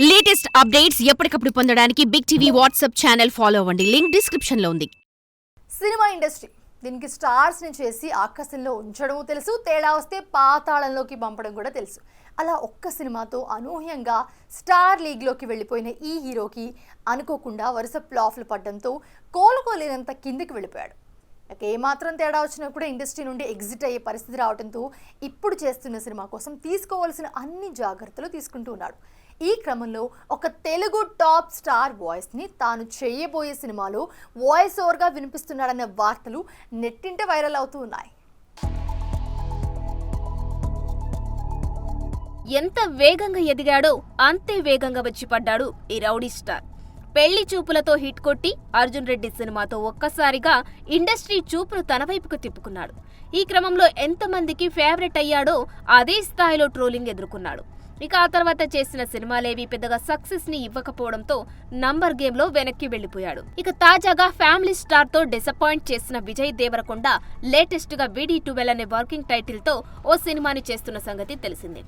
Latest updates ఎప్పటికప్పుడు పొందడానికి big TV WhatsApp channel follow అవ్వండి. లింక్ డిస్క్రిప్షన్ లో ఉంది. సినిమా ఇండస్ట్రీ దీనికి స్టార్స్ ని చేసి ఆకాశంలో ఉంచడం తెలుసు, తేడా వస్తే పాతాళంలోకి పంపడం కూడా తెలుసు. అలా ఒక్క సినిమాతో అనూహ్యంగా స్టార్ లీగ్లోకి వెళ్ళిపోయిన ఈ హీరోకి అనుకోకుండా వరుస ఫ్లాప్లు పడడంతో కోలుకోలేనంత కిందికి వెళ్ళిపోయాడు. ఏమాత్రం తేడా వచ్చినా కూడా ఇండస్ట్రీ నుండి ఎగ్జిట్ అయ్యే పరిస్థితి రావడంతో ఇప్పుడు చేస్తున్న సినిమా కోసం తీసుకోవాల్సిన అన్ని జాగ్రత్తలు తీసుకుంటూ ఉన్నాడు. ఈ క్రమంలో ఒక తెలుగు టాప్ స్టార్ వాయిస్ని తాను చేయబోయే సినిమాలో వాయిస్ ఓవర్గా వినిపిస్తున్నాడన్న వార్తలు నెట్టింట వైరల్ అవుతూ ఉన్నాయి. ఎంత వేగంగా ఎదిగాడో అంతే వేగంగా వచ్చి పడ్డాడు ఈ రౌడీ స్టార్. పెళ్లి చూపులతో హిట్ కొట్టి అర్జున్ రెడ్డి సినిమాతో ఒక్కసారిగా ఇండస్ట్రీ చూపును తన వైపుకు తిప్పుకున్నాడు. ఈ క్రమంలో ఎంతమందికి ఫేవరెట్ అయ్యాడో అదే స్థాయిలో ట్రోలింగ్ ఎదుర్కొన్నాడు. ఇక ఆ తర్వాత చేసిన సినిమాలేవి పెద్దగా సక్సెస్ ని ఇవ్వకపోవడంతో నంబర్ గేమ్ లో వెనక్కి వెళ్లిపోయాడు. ఇక తాజాగా ఫ్యామిలీ స్టార్ తో డిసప్పాయింట్ చేసిన విజయ్ దేవరకొండ లేటెస్ట్ గా VD12 అనే వర్కింగ్ టైటిల్ తో ఓ సినిమాని చేస్తున్న సంగతి తెలిసిందే.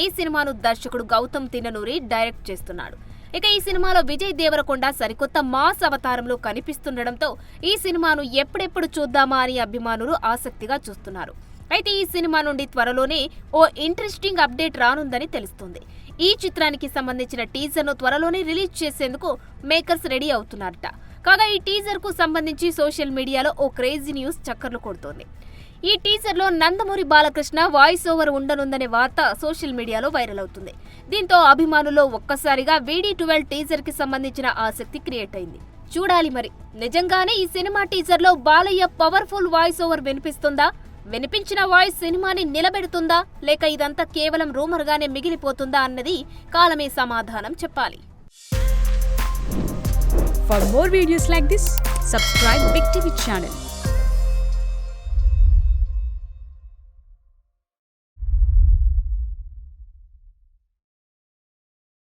ఈ సినిమాను దర్శకుడు గౌతమ్ తిన్ననూరి డైరెక్ట్ చేస్తున్నాడు. ఇక ఈ సినిమాలో విజయ్ దేవరకొండ సరికొత్త మాస్ అవతారంలో కనిపిస్తుండటంతో ఈ సినిమాను ఎప్పుడెప్పుడు చూద్దామా అని అభిమానులు ఆసక్తిగా చూస్తున్నారు. అయితే ఈ సినిమా నుండి త్వరలోనే ఓ ఇంట్రెస్టింగ్ అప్డేట్ రానుందని తెలుస్తుంది. ఈ చిత్రానికి సంబంధించిన టీజర్ ను త్వరలోనే రిలీజ్ చేసేందుకు మేకర్స్ రెడీ అవుతున్నారట. కాగా ఈ టీజర్ కు సంబంధించి సోషల్ మీడియాలో ఓ క్రేజీ న్యూస్ చక్కర్లు కొడుతోంది. ఈ టీజర్ లో నందమూరి బాలకృష్ణ వాయిస్ ఓవర్ ఉండనుందనే వార్త సోషల్ మీడియాలో వైరల్ అవుతుంది. దీంతో అభిమానుల్లో ఒక్కసారిగా VD12 టీజర్ కి సంబంధించిన ఆసక్తి క్రియేట్ అయింది. చూడాలి మరి నిజంగానే ఈ సినిమా టీజర్ లో బాలయ్య పవర్ఫుల్ వాయిస్ ఓవర్ వినిపిస్తుందా, వినిపించిన వాయిస్ సినిమాని నిలబెడుతుందా, లేక ఇదంతా కేవలం రూమర్ గానే మిగిలిపోతుందా అన్నది కాలమే సమాధానం చెప్పాలి. For more videos like this, subscribe Big TV channel.